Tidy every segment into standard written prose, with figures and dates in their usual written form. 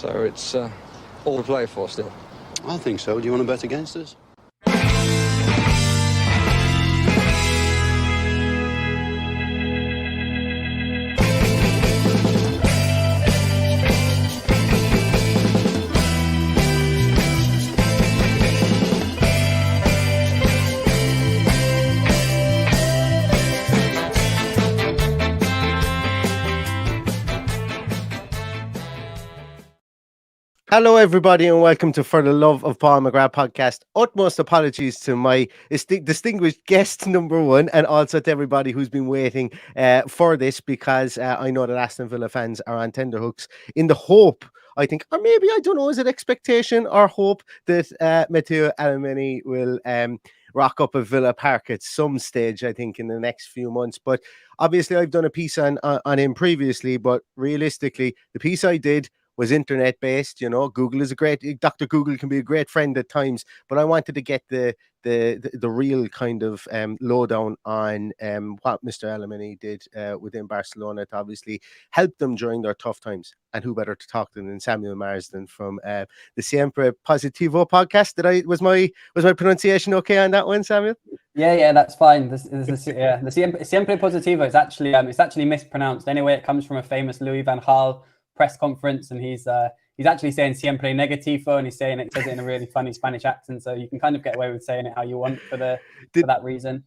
So it's all to play for still. I think so. Do you want to bet against us? Hello, everybody, and welcome to For the Love of Paul McGrath podcast. Utmost apologies to my distinguished guest number one, and also to everybody who's been waiting for this, because I know that Aston Villa fans are on tenterhooks in the hope, I think, or maybe, I don't know, is it expectation or hope that Mateu ALemanys will rock up at Villa Park at some stage, I think, in the next few months. But obviously, I've done a piece on him previously, but realistically, the piece I did was internet based. You know, Google is Dr. Google can be a great friend at times, but I wanted to get the real kind of lowdown on what Mr. Alemany did within Barcelona to obviously help them during their tough times. And who better to talk to than Samuel Marsden from the Siempre Positivo podcast? Was my pronunciation okay on that one, Samuel? Yeah, that's fine. The Siempre Positivo is actually it's actually mispronounced. Anyway, it comes from a famous Louis van Gaal press conference, and he's actually saying Siempre Negativo, and he says it in a really funny Spanish accent, so you can kind of get away with saying it how you want for that reason.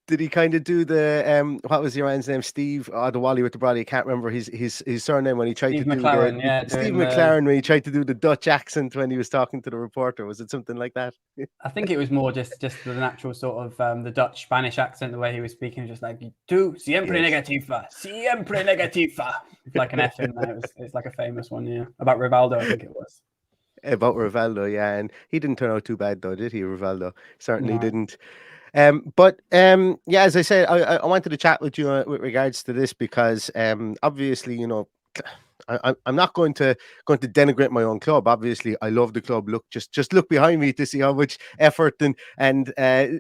Did he kind of do the what was your man's name? Steve, the Wally with the Brody, I can't remember his surname when he tried Steve to McLaren, do Steve McLaren when he tried to do the Dutch accent when he was talking to the reporter. Was it something like that? I think it was more just the natural sort of the Dutch Spanish accent, the way he was speaking, just like "Tu siempre negativa, siempre negativa," like an F in there. It's like a famous one, yeah, about Rivaldo, I think it was. About Rivaldo, yeah, and he didn't turn out too bad though, did he? Rivaldo certainly didn't. But as I said, I wanted to chat with you with regards to this, because obviously, you know, I'm not going to denigrate my own club. Obviously, I love the club. Look, just look behind me to see how much effort and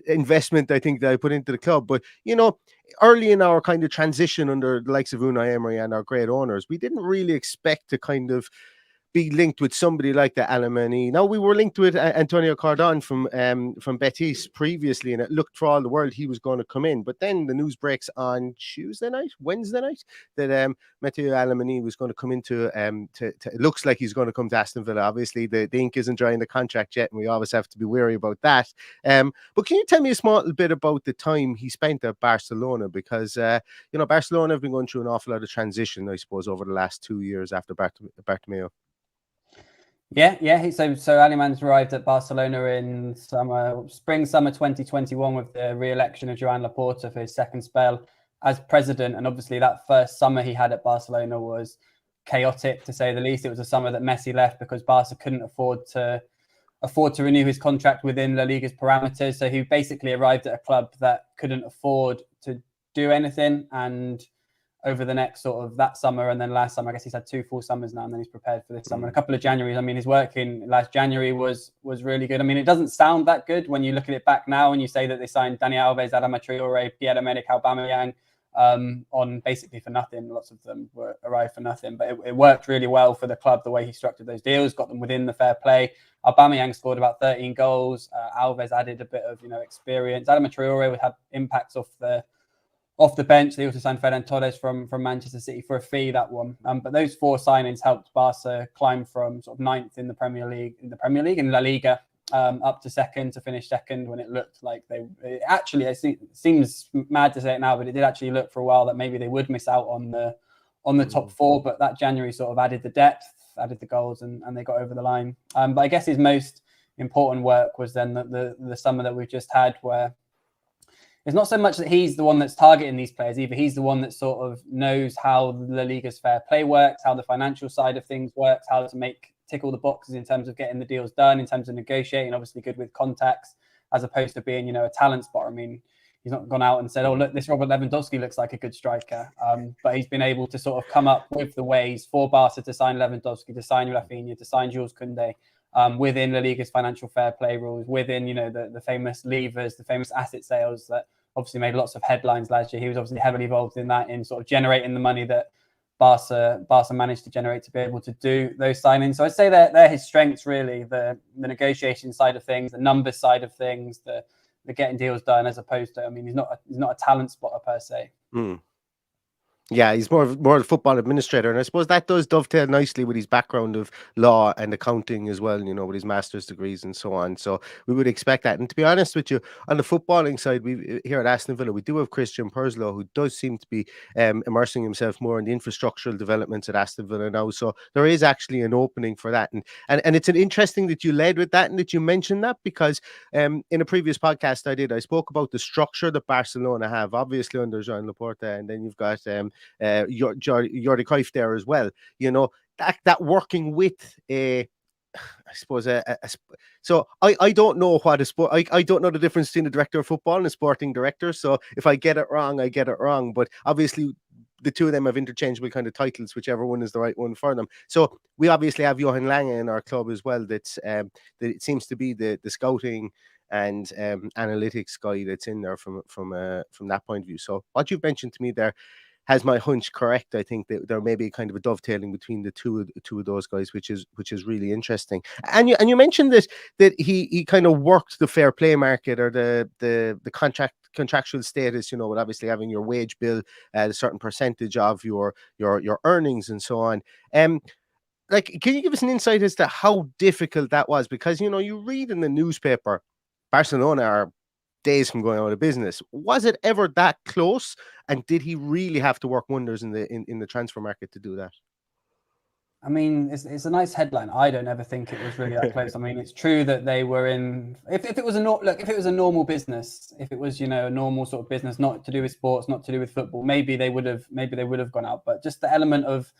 investment I think that I put into the club. But you know, early in our kind of transition under the likes of Unai Emery and our great owners, we didn't really expect to kind of be linked with somebody like the Alemany. Now, we were linked with Antonio Cardon from Betis previously, and it looked for all the world he was going to come in. But then the news breaks on Wednesday night, that Mateu ALemanys was going to come into it looks like he's going to come to Aston Villa. Obviously, the ink isn't dry in the contract yet, and we always have to be wary about that. But can you tell me a small bit about the time he spent at Barcelona? Because you know, Barcelona have been going through an awful lot of transition, I suppose, over the last 2 years after Bartomeu. Yeah. So ALemanys arrived at Barcelona in spring, summer 2021 with the re-election of Joan Laporta for his second spell as president. And obviously that first summer he had at Barcelona was chaotic, to say the least. It was a summer that Messi left because Barca couldn't afford to renew his contract within La Liga's parameters. So he basically arrived at a club that couldn't afford to do anything. And over the next sort of that summer and then last summer, I guess he's had 2 full summers now, and then he's prepared for this summer. A couple of Januaries. I mean, his work in last January was really good. I mean, it doesn't sound that good when you look at it back now and you say that they signed Dani Alves, Adama Traore, Pierre-Emerick Aubameyang on basically for nothing. Lots of them arrived for nothing, but it worked really well for the club, the way he structured those deals, got them within the fair play. Aubameyang scored about 13 goals. Alves added a bit of experience. Adama Traore had impacts off the bench. They also signed Ferran Torres from Manchester City for a fee, that one. But those 4 signings helped Barca climb from sort of 9th in the Premier League in La Liga up to second, to finish second, when it looked like it seems mad to say it now, but it did actually look for a while that maybe they would miss out on the top 4. But that January sort of added the depth, added the goals, and they got over the line. But I guess his most important work was then the summer that we've just had, where it's not so much that he's the one that's targeting these players either. He's the one that sort of knows how La Liga's fair play works, how the financial side of things works, how to tick all the boxes in terms of getting the deals done, in terms of negotiating, obviously good with contacts, as opposed to being, a talent spot. I mean, he's not gone out and said, oh, look, this Robert Lewandowski looks like a good striker. But he's been able to sort of come up with the ways for Barca to sign Lewandowski, to sign Rafinha, to sign Jules Koundé, within La Liga's financial fair play rules, within, the famous levers, the famous asset sales that obviously made lots of headlines last year. He was obviously heavily involved in that, in sort of generating the money that Barca managed to generate to be able to do those signings. So I'd say they're his strengths, really, the negotiation side of things, the numbers side of things, the getting deals done, as opposed to, I mean, he's not a talent spotter per se. Yeah, he's more of a football administrator, and I suppose that does dovetail nicely with his background of law and accounting as well, with his master's degrees and so on. So we would expect that. And to be honest with you, on the footballing side, we here at Aston Villa, we do have Christian Purslow, who does seem to be immersing himself more in the infrastructural developments at Aston Villa now. So there is actually an opening for that. And it's an interesting that you led with that and that you mentioned that, because in a previous podcast I spoke about the structure that Barcelona have, obviously under Joan Laporta, and then you've got Jordi Cruyff there as well. That working with I suppose so I don't know what a sport. I don't know the difference between a director of football and a sporting director. So if I get it wrong, I get it wrong. But obviously, the two of them have interchangeable kind of titles, whichever one is the right one for them. So we obviously have Johan Lange in our club as well. That it seems to be the scouting and analytics guy that's in there from that point of view. So what you've mentioned to me there has my hunch correct. I think that there may be kind of a dovetailing between the two of those guys, which is really interesting. And you mentioned that he kind of worked the fair play market, or the contractual status, with obviously having your wage bill at a certain percentage of your earnings and so on. Can you give us an insight as to how difficult that was? Because you read in the newspaper, Barcelona are days from going out of business. Was it ever that close? And did he really have to work wonders in the transfer market to do that? I mean, it's a nice headline. I don't ever think it was really that close. I mean, it's true that they were in. If it was a normal business, if it was a normal sort of business, not to do with sports, not to do with football, maybe they would have gone out. But just the element of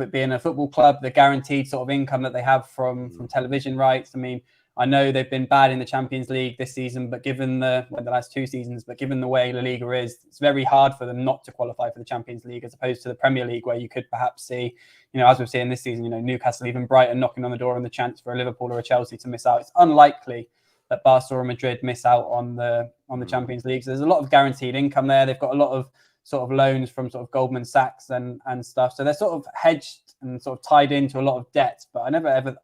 it being a football club, the guaranteed sort of income that they have from television rights. I mean, I know they've been bad in the Champions League this season, but given the last 2 seasons, but given the way La Liga is, it's very hard for them not to qualify for the Champions League, as opposed to the Premier League, where you could perhaps see, as we've seen this season, Newcastle, even Brighton knocking on the door, and the chance for a Liverpool or a Chelsea to miss out. It's unlikely that Barca or Madrid miss out on the Champions League. So there's a lot of guaranteed income there. They've got a lot of sort of loans from sort of Goldman Sachs and stuff. So they're sort of hedged and sort of tied into a lot of debt. But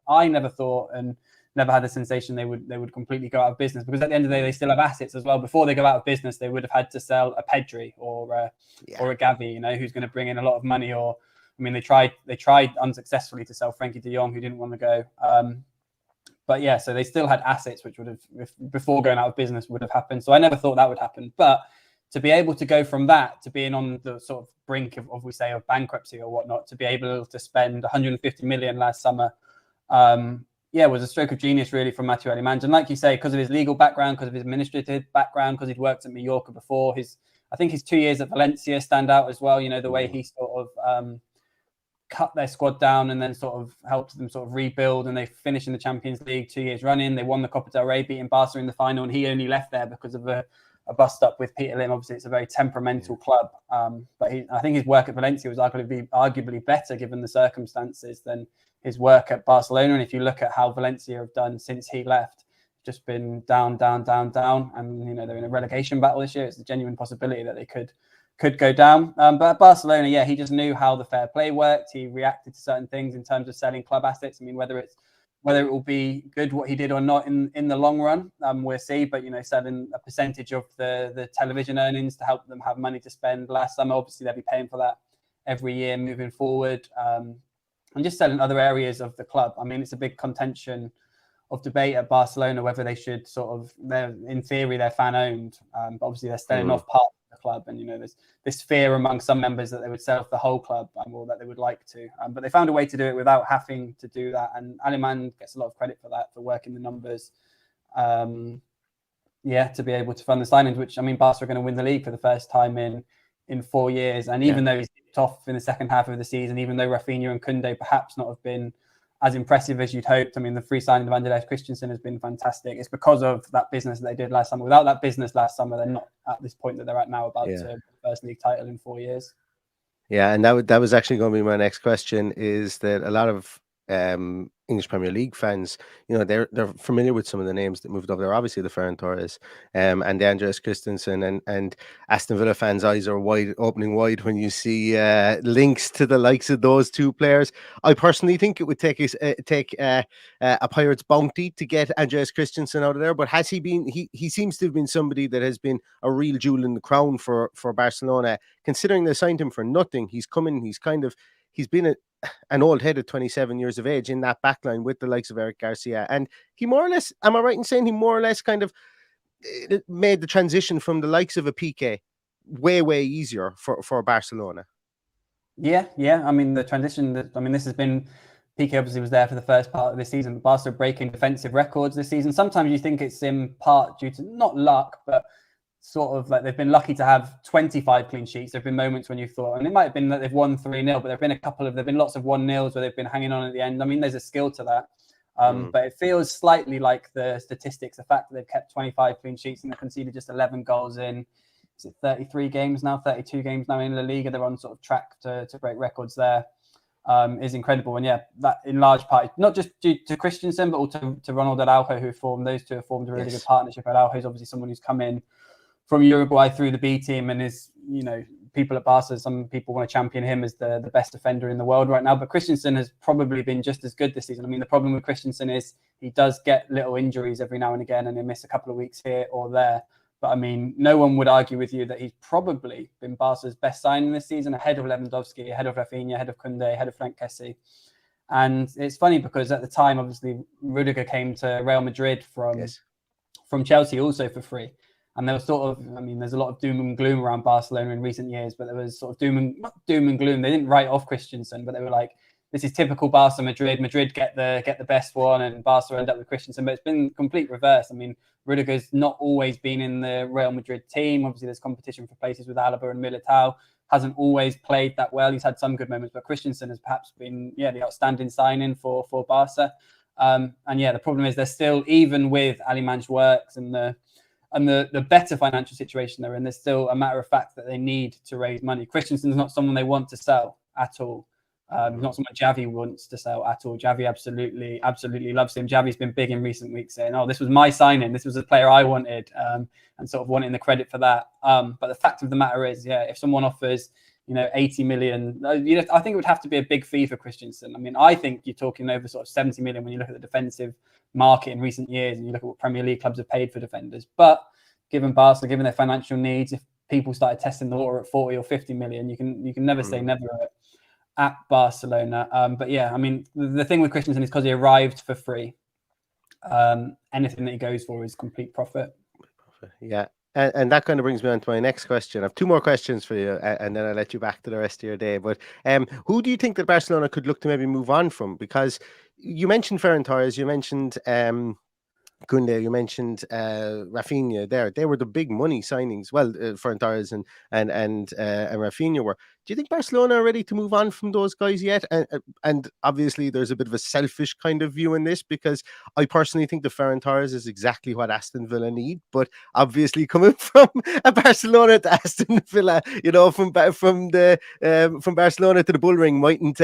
I never thought and never had the sensation they would completely go out of business, because at the end of the day, they still have assets as well. Before they go out of business, they would have had to sell a Pedri or a Gavi, who's going to bring in a lot of money. Or, I mean, they tried unsuccessfully to sell Frankie de Jong, who didn't want to go. But yeah, so they still had assets, which would have, before going out of business, would have happened. So I never thought that would happen. But to be able to go from that to being on the sort of brink of bankruptcy or whatnot, to be able to spend 150 million last summer, it was a stroke of genius, really, from Mateu ALemanys. And like you say, because of his legal background, because of his administrative background, because he'd worked at Mallorca before, I think his 2 years at Valencia stand out as well. The way he sort of cut their squad down and then sort of helped them sort of rebuild, and they finished in the Champions League 2 years running. They won the Copa del Rey, beating Barca in the final, and he only left there because of a bust up with Peter Lim. Obviously, it's a very temperamental club, but I think his work at Valencia was arguably better, given the circumstances, than his work at Barcelona. And if you look at how Valencia have done since he left, just been down, down, down, down. And, they're in a relegation battle this year. It's a genuine possibility that they could go down. But at Barcelona, he just knew how the fair play worked. He reacted to certain things in terms of selling club assets. I mean, whether it will be good what he did or not in the long run, we'll see. But, selling a percentage of the television earnings to help them have money to spend last summer, obviously they'll be paying for that every year moving forward. And just selling other areas of the club. I mean, it's a big contention of debate at Barcelona whether they should in theory, they're fan owned, but obviously they're selling off part of the club. And, there's this fear among some members that they would sell off the whole club, or that they would like to. But they found a way to do it without having to do that. And ALemanys gets a lot of credit for that, for working the numbers. To be able to fund the signings, which, I mean, Barca are going to win the league for the first time in 4 years. And even though he's dipped off in the second half of the season, even though Rafinha and Koundé perhaps not have been as impressive as you'd hoped, I mean, the free signing of Andreas Christensen has been fantastic. It's because of that business that they did last summer. Without that business last summer, they're not at this point that they're at now, about to first league title in 4 years. Yeah, and that was actually going to be my next question, is that a lot of English Premier League fans, they're familiar with some of the names that moved over there. Obviously, the Ferran Torres, and the Andreas Christensen, and Aston Villa fans' eyes are opening wide when you see links to the likes of those two players. I personally think it would take a Pirates bounty to get Andreas Christensen out of there. But has he been? He seems to have been somebody that has been a real jewel in the crown for Barcelona. Considering they signed him for nothing, he's been an old head at 27 years of age in that backline with the likes of Eric Garcia. And he more or less, am I right in saying he more or less kind of made the transition from the likes of a Piqué way easier for Barcelona? Yeah. I mean, the transition, this has been, Piqué obviously was there for the first part of this season, but Barca breaking defensive records this season. Sometimes you think it's in part due to not luck, but sort of like they've been lucky to have 25 clean sheets. There have been moments when you thought, and it might have been that they've won 3-0, but there've been lots of 1-0s where they've been hanging on at the end. I mean, there's a skill to that. But it feels slightly like the statistics, the fact that they've kept 25 clean sheets and they've conceded just 11 goals in, is it 32 games now in La Liga. They're on sort of track to break records there. Is incredible. And yeah, that in large part, not just due to Christensen, but also to Ronald Araujo, those two have formed a really good partnership. Araujo is obviously someone who's come in from Uruguay through the B team and is, people at Barca, some people want to champion him as the best defender in the world right now. But Christensen has probably been just as good this season. I mean, the problem with Christensen is he does get little injuries every now and again and he'll miss a couple of weeks here or there. But I mean, no one would argue with you that he's probably been Barca's best signing this season, ahead of Lewandowski, ahead of Rafinha, ahead of Koundé, ahead of Frank Kessie. And it's funny because at the time, obviously, Rudiger came to Real Madrid from Chelsea also for free. And there was there's a lot of doom and gloom around Barcelona in recent years, but there was sort of not doom and gloom. They didn't write off Christensen, but they were like, this is typical Barca Madrid. Madrid get the best one and Barca end up with Christensen. But it's been complete reverse. I mean, Rudiger's not always been in the Real Madrid team. Obviously, there's competition for places with Alaba and Militao. Hasn't always played that well. He's had some good moments, but Christensen has perhaps been, the outstanding signing for Barca. And the problem is they're still, even with ALemanys works and the better financial situation they're in, there's still a matter of fact that they need to raise money. Christensen's not someone they want to sell at all. Not someone Xavi wants to sell at all. Xavi absolutely loves him. Xavi's been big in recent weeks saying, this was my signing. This was a player I wanted, and sort of wanting the credit for that. But the fact of the matter is, if someone offers, 80 million, I think it would have to be a big fee for Christensen. I mean, I think you're talking over sort of 70 million when you look at the defensive market in recent years and you look at what Premier League clubs have paid for defenders. But given Barca, given their financial needs, if people started testing the water at 40 or 50 million, you can never say never at Barcelona. But I mean, the thing with Christensen is because he arrived for free. Anything that he goes for is complete profit. Yeah. And that kind of brings me on to my next question. I have two more questions for you, and then I'll let you back to the rest of your day. But who do you think that Barcelona could look to maybe move on from? Because you mentioned Ferran Torres, you mentioned Koundé, you mentioned Rafinha there. They were the big money signings. Well, Ferran Torres and Rafinha were. Do you think Barcelona are ready to move on from those guys yet? And obviously, there's a bit of a selfish kind of view in this because I personally think the Ferran Torres is exactly what Aston Villa need. But obviously, coming from Barcelona to Aston Villa, from Barcelona to the Bullring mightn't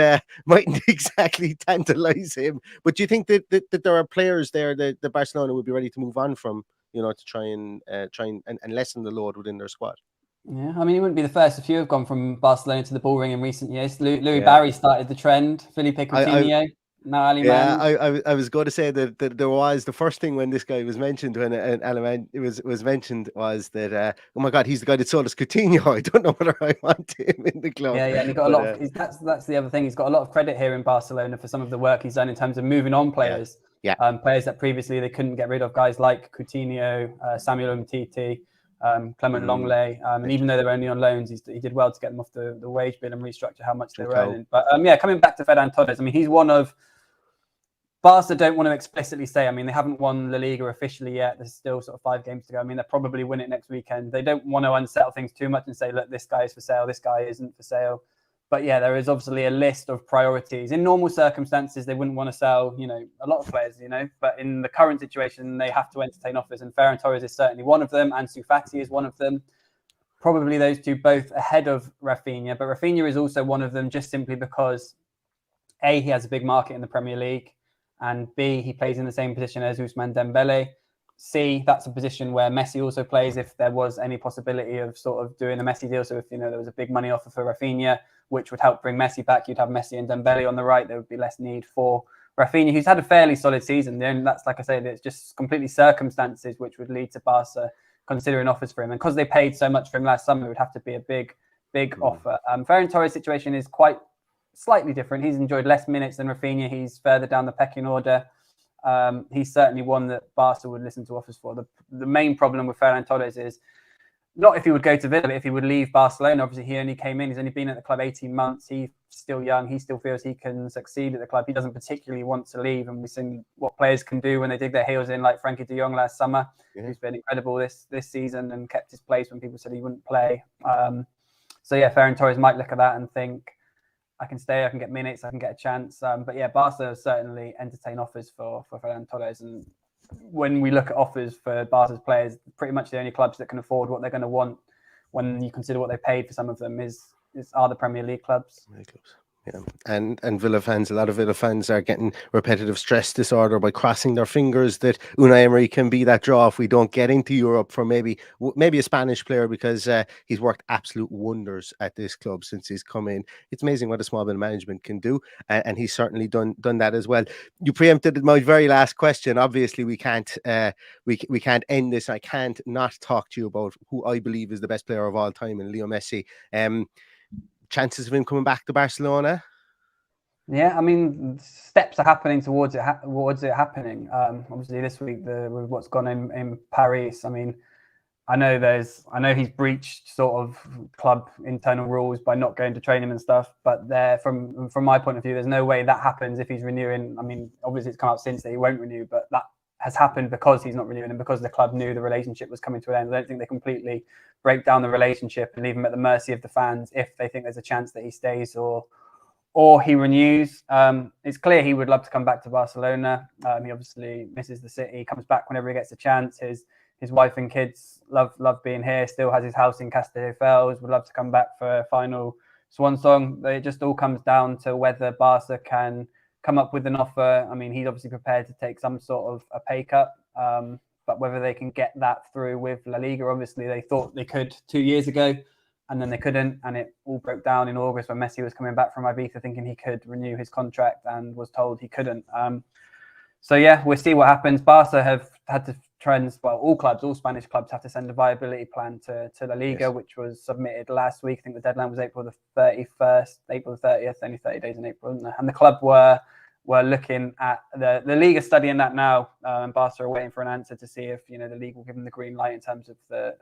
exactly tantalise him. But do you think that there are players there that Barcelona would be ready to move on from, to try and lessen the load within their squad? Yeah, I mean, he wouldn't be the first. A few have gone from Barcelona to the Bullring in recent years. Louis Barry started the trend. Felipe Coutinho, now ALemanys. Yeah, I was going to say that there was the first thing when this guy was mentioned, when ALemanys was mentioned, was that oh my God, he's the guy that sold us Coutinho. I don't know whether I want him in the club. Yeah, and he got a lot of. That's the other thing. He's got a lot of credit here in Barcelona for some of the work he's done in terms of moving on players. Players that previously they couldn't get rid of, guys like Coutinho, Samuel Umtiti, Clement Longley, and even though they're only on loans, he did well to get them off the wage bill and restructure how much they were earning. But coming back to Ferran Torres, I mean, he's one of Barca don't want to explicitly say. I mean, they haven't won La Liga officially yet. There's still sort of 5 games to go. I mean, they'll probably win it next weekend. They don't want to unsettle things too much and say, look, this guy is for sale, this guy isn't for sale. But there is obviously a list of priorities. In normal circumstances, they wouldn't want to sell, a lot of players, But in the current situation, they have to entertain offers. And Ferran Torres is certainly one of them. Ansu Fati is one of them. Probably those two both ahead of Rafinha. But Rafinha is also one of them just simply because A, he has a big market in the Premier League, and B, he plays in the same position as Ousmane Dembele. C, that's a position where Messi also plays if there was any possibility of sort of doing a Messi deal. So if, you know, there was a big money offer for Rafinha, which would help bring Messi back, you'd have Messi and Dembele on the right. There would be less need for Rafinha, who's had a fairly solid season. That's, like I say, it's just completely circumstances which would lead to Barca considering offers for him. And because they paid so much for him last summer, it would have to be a big offer. Ferran Torres' situation is quite slightly different. He's enjoyed less minutes than Rafinha. He's further down the pecking order. He's certainly one that Barca would listen to offers for. The main problem with Ferran Torres is not if he would go to Villa, but if he would leave Barcelona. Obviously, he only came in. He's only been at the club 18 months. He's still young. He still feels he can succeed at the club. He doesn't particularly want to leave. And we've seen what players can do when they dig their heels in, like Frankie de Jong last summer, who's been incredible this season and kept his place when people said he wouldn't play. So, yeah, Ferran Torres might look at that and think, I can stay, I can get minutes, I can get a chance. But yeah, Barca certainly entertain offers for Ferran Torres. And when we look at offers for Barca's players, pretty much the only clubs that can afford what they're going to want when you consider what they paid for some of them are the Premier League clubs. Yeah, and Villa fans, a lot of Villa fans are getting repetitive stress disorder by crossing their fingers that Unai Emery can be that draw if we don't get into Europe for maybe a Spanish player, because he's worked absolute wonders at this club since he's come in. It's amazing what a small bit of management can do, and he's certainly done that as well. You preempted my very last question. Obviously, we can't we can't end this. I can't not talk to you about who I believe is the best player of all time, in Leo Messi. Chances of him coming back to Barcelona? Yeah, I mean, steps are happening towards it happening. Obviously, this week with what's gone in Paris. I mean, I know he's breached sort of club internal rules by not going to training and stuff. But from my point of view, there's no way that happens if he's renewing. I mean, obviously, it's come out since that he won't renew, but that has happened because he's not renewing and because the club knew the relationship was coming to an end. I don't think they completely break down the relationship and leave him at the mercy of the fans if they think there's a chance that he stays or he renews. It's clear he would love to come back to Barcelona. He obviously misses the city. He comes back whenever he gets a chance. His wife and kids love being here. Still has his house in Castelldefels. Would love to come back for a final swan song. It just all comes down to whether Barca can come up with an offer. I mean, he's obviously prepared to take some sort of a pay cut, but whether they can get that through with La Liga. Obviously, they thought they could 2 years ago, and then they couldn't, and it all broke down in August when Messi was coming back from Ibiza thinking he could renew his contract and was told he couldn't. So yeah, we'll see what happens. Barca have had to all Spanish clubs have to send a viability plan to La Liga, which was submitted last week. I think the deadline was April the 31st, April the 30th, only 30 days in April, isn't it? And the club were looking at the league is studying that now, and Barca are waiting for an answer to see if the league will give them the green light in terms of the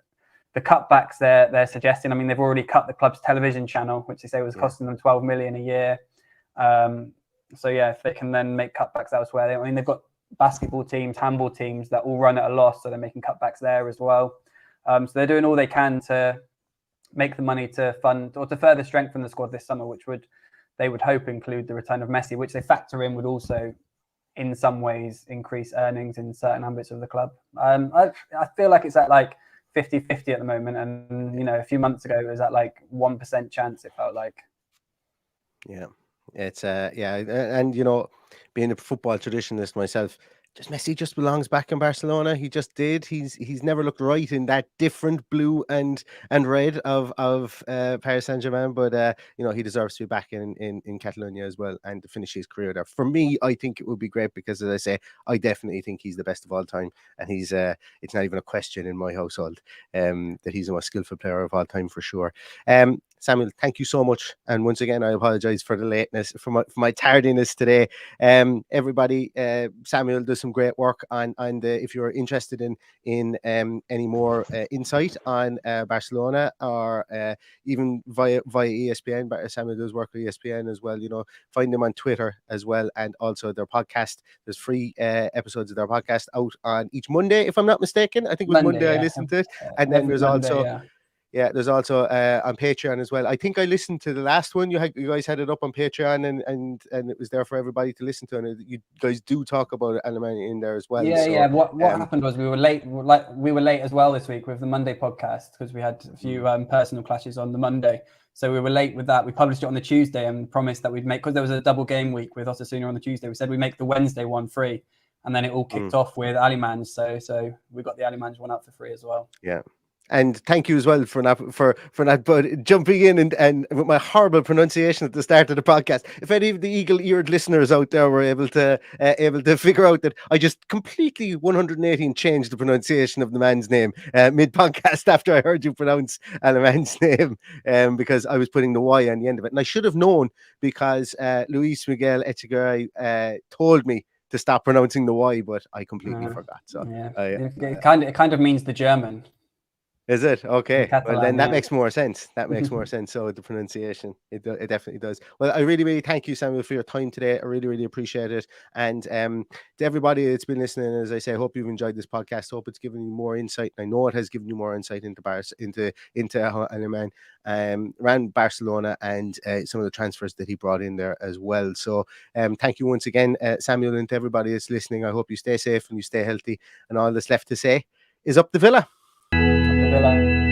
cutbacks they're suggesting. I mean, they've already cut the club's television channel, which they say was costing them 12 million a year. So yeah, if they can then make cutbacks elsewhere, they've got basketball teams, handball teams that all run at a loss, so they're making cutbacks there as well. So they're doing all they can to make the money to fund or to further strengthen the squad this summer, which they would hope include the return of Messi, which they factor in would also in some ways increase earnings in certain ambits of the club. I feel like it's at like 50-50 at the moment, and a few months ago it was at like 1% chance, it felt like. Yeah, it's and being a football traditionalist myself, Messi just belongs back in Barcelona. He just did. He's never looked right in that different blue and red of Paris Saint-Germain, but he deserves to be back in Catalonia as well and to finish his career there. For me, I think it would be great because, as I say, I definitely think he's the best of all time, and he's it's not even a question in my household that he's the most skillful player of all time for sure. Samuel, thank you so much, and once again I apologize for the lateness, for my tardiness today. Everybody, Samuel does some great work on if you're interested in any more insight on Barcelona or even via ESPN. But Samuel does work with ESPN as well. Find them on Twitter as well, and also their podcast. There's free episodes of their podcast out on each Monday, if I'm not mistaken. I think it was Monday I listened to it, and then there's also. Yeah, there's also on Patreon as well. I think I listened to the last one. You guys had it up on Patreon, and it was there for everybody to listen to. And you guys do talk about Alemany in there as well. Yeah, yeah. What happened was we were late. We were late as well this week with the Monday podcast because we had a few personal clashes on the Monday. So we were late with that. We published it on the Tuesday and promised that we'd make, because there was a double game week with Osasuna on the Tuesday, we said we'd make the Wednesday one free. And then it all kicked off with ALemanys. So we got the ALemanys one out for free as well. Yeah. And thank you as well for not but jumping in and with my horrible pronunciation at the start of the podcast. If any of the eagle-eared listeners out there were able to figure out that I just completely 180 changed the pronunciation of the man's name mid-podcast after I heard you pronounce Alemany's name, because I was putting the Y on the end of it, and I should have known because Luis Miguel Echegaray told me to stop pronouncing the Y, but I completely forgot. So it kind of means the German. Is it? Okay. Catalan, well, then that makes more sense. That makes more sense. So the pronunciation, it definitely does. Well, I really, really thank you, Samuel, for your time today. I really, really appreciate it. And to everybody that's been listening, as I say, I hope you've enjoyed this podcast. Hope it's given you more insight. I know it has given you more insight into Alemany, around Barcelona and some of the transfers that he brought in there as well. So thank you once again, Samuel, and to everybody that's listening. I hope you stay safe and you stay healthy. And all that's left to say is up the Villa. Villa.